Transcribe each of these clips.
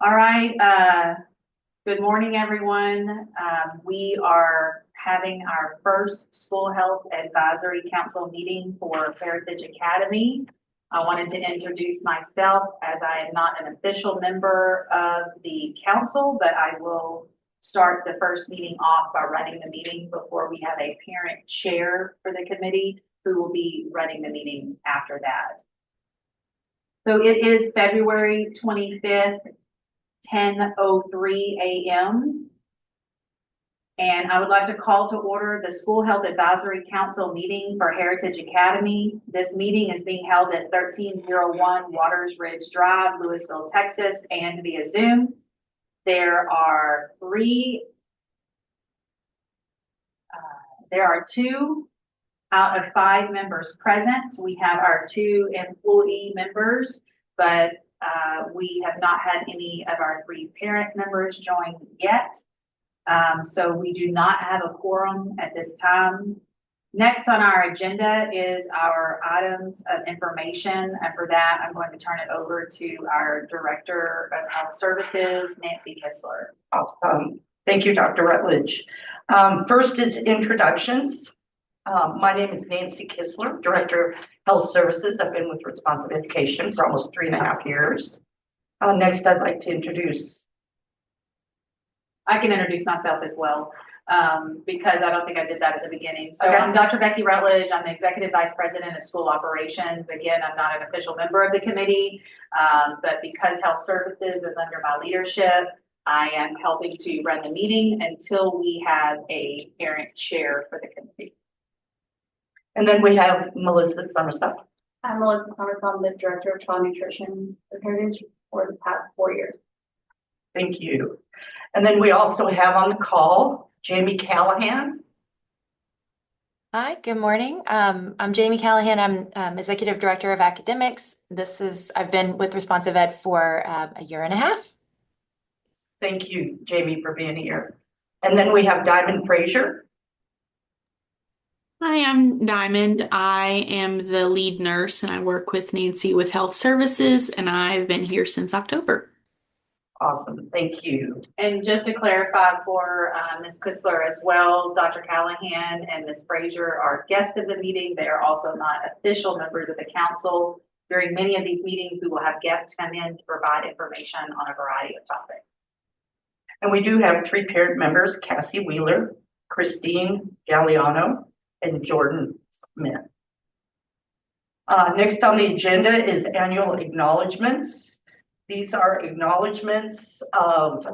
All right. Good morning, everyone. We are having our first School Health Advisory Council meeting for Heritage Academy. I wanted to introduce myself as I am not an official member of the council, but I will start the first meeting off by running the meeting before we have a parent chair for the committee who will be running the meetings after that. So it is February 25th, 10:03 a.m. And I would like to call to order the School Health Advisory Council meeting for Heritage Academy. This meeting is being held at 1301 Waters Ridge Drive, Louisville, Texas, and via Zoom. There are two out of 5 members present. We have our 2 employee members, but we have not had any of our 3 parent members join yet. So we do not have a quorum at this time. Next on our agenda is our items of information. And for that, I'm going to turn it over to our Director of Health Services, Nancy Kissler. Awesome. Thank you, Dr. Rutledge. First is introductions. My name is Nancy Kissler, Director of Health Services. I've been with Responsive Education for almost 3.5 years. Next, I'd like to introduce. I can introduce myself as well, because I don't think I did that at the beginning. So okay. I'm Dr. Becky Rutledge. I'm the Executive Vice President of School Operations. Again, I'm not an official member of the committee, but because Health Services is under my leadership, I am helping to run the meeting until we have a parent chair for the committee. And then we have Melissa Somerset. I'm Melissa Somerset. I'm the Director of Child Nutrition at Heritage for the past 4 years. Thank you. And then we also have on the call Jamie Callahan. Hi, good morning. I'm Jamie Callahan. I'm Executive Director of Academics. I've been with Responsive Ed for 1.5 years. Thank you, Jamie, for being here. And then we have Diamond Frazier. Hi, I'm Diamond. I am the lead nurse and I work with Nancy with Health Services, and I've been here since October. Awesome, thank you. And just to clarify for Ms. Kissler as well, Dr. Callahan and Ms. Frazier are guests of the meeting. They are also not official members of the council. During many of these meetings, we will have guests come in to provide information on a variety of topics. And we do have 3 parent members, Cassie Wheeler, Christine Galliano, and Jordan Smith. Next on the agenda is annual acknowledgements. These are acknowledgements of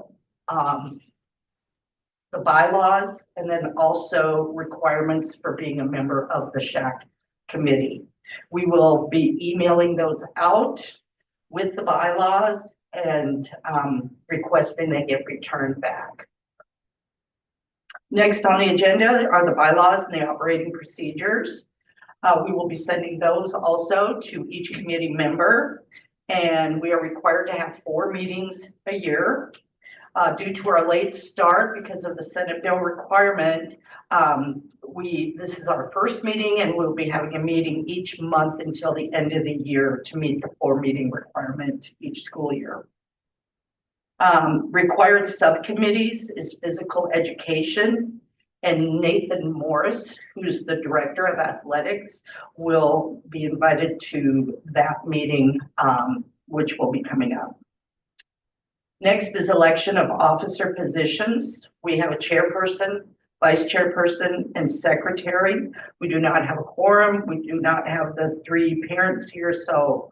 the bylaws and then also requirements for being a member of the SHAC committee. We will be emailing those out with the bylaws and requesting they get returned back. Next on the agenda are the bylaws and the operating procedures. We will be sending those also to each committee member, and we are required to have 4 meetings a year. Due to our late start because of the Senate bill requirement, this is our first meeting, and we'll be having a meeting each month until the end of the year to meet the 4 meeting requirement each school year. Required subcommittees is physical education, and Nathan Morris, who's the Director of Athletics, will be invited to that meeting, which will be coming up. Next is election of officer positions. We have a chairperson, vice chairperson, and secretary. We do not have a quorum. We do not have the 3 parents here, so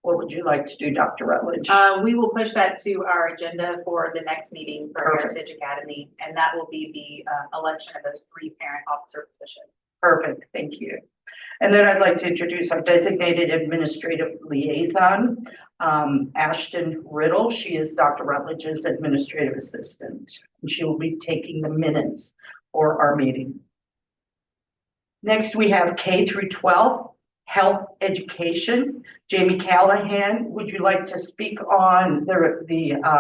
what would you like to do, Dr. Rutledge? We will push that to our agenda for the next meeting for Perfect. Heritage Academy, and that will be the election of those 3 parent officer positions. Perfect, thank you. And then I'd like to introduce our designated administrative liaison, Ashton Riddle. She is Dr. Rutledge's administrative assistant, and she will be taking the minutes for our meeting. Next, we have K through 12. Health education. Jamie Callahan, would you like to speak on the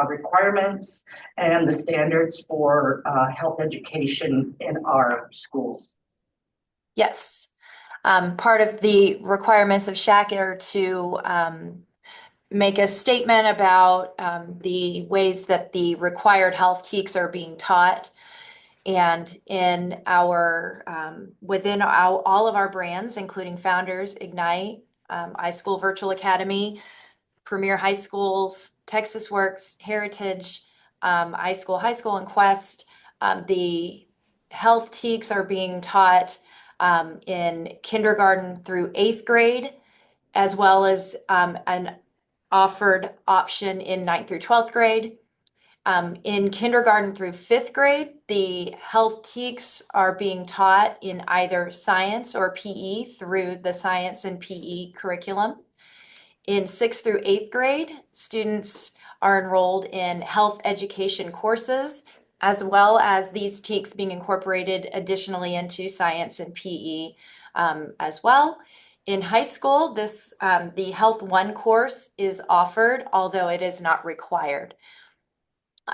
requirements and the standards for health education in our schools? Yes. Part of the requirements of SHAC are to make a statement about the ways that the required health TEKS are being taught. And in our, all of our brands, including Founders, Ignite, iSchool Virtual Academy, Premier High Schools, Texas Works, Heritage, iSchool High School, and Quest, the health TEKS are being taught in kindergarten through 8th grade, as well as an offered option in 9th through 12th grade. In kindergarten through 5th grade, the health TEKS are being taught in either science or PE through the science and PE curriculum. In 6th through 8th grade, students are enrolled in health education courses, as well as these TEKS being incorporated additionally into science and PE as well. In high school, the Health 1 course is offered, although it is not required.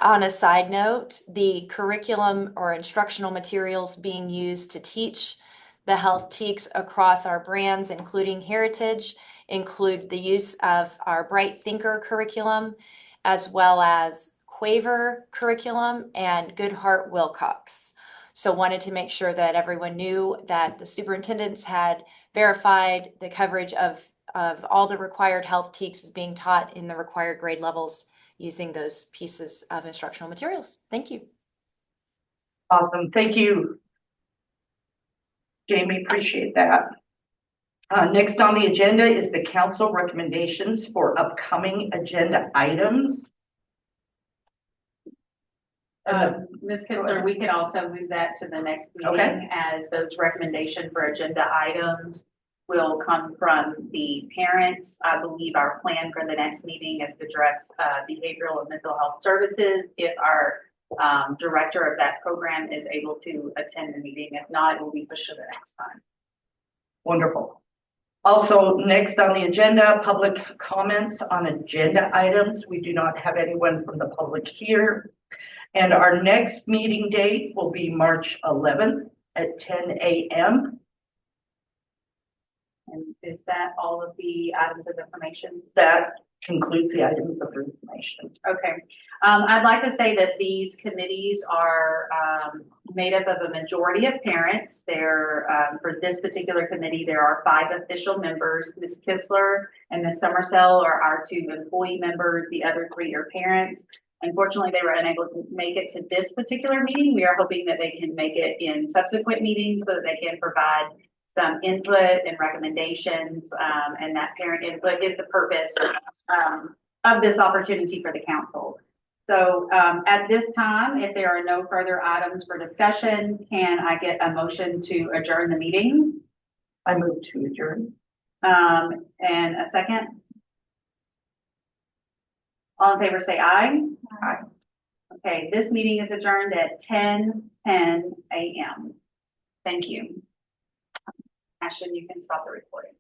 On a side note, the curriculum or instructional materials being used to teach the health TEKS across our brands, including Heritage, include the use of our Bright Thinker curriculum, as well as Quaver curriculum and Goodhart Wilcox. So wanted to make sure that everyone knew that the superintendents had verified the coverage of all the required health TEKS is being taught in the required grade levels using those pieces of instructional materials. Thank you. Awesome. Thank you, Jamie. Appreciate that. Next on the agenda is the council recommendations for upcoming agenda items. Ms. Kitzler, we could also move that to the next meeting, Okay, as those recommendations for agenda items will come from the parents. I believe our plan for the next meeting is to address behavioral and mental health services if our director of that program is able to attend the meeting. If not, it will be pushed to the next time. wonderful. Also, next on the agenda, public comments on agenda items. We do not have anyone from the public here. And our next meeting date will be March 11th at 10 a.m. And is that all of the items of information? That concludes the items of information. Okay. I'd like to say that these committees are made up of a majority of parents. For this particular committee, there are 5 official members. Ms. Kistler and Ms. Summersell are our 2 employee members. The other 3 are parents. Unfortunately, they were unable to make it to this particular meeting. We are hoping that they can make it in subsequent meetings so that they can provide some input and recommendations, and that parent input is the purpose of this opportunity for the council. So at this time, if there are no further items for discussion, can I get a motion to adjourn the meeting? I move to adjourn. And a second? All in favor say aye. Aye. Okay, this meeting is adjourned at 10:10 a.m. Thank you. Ashton, you can stop the recording.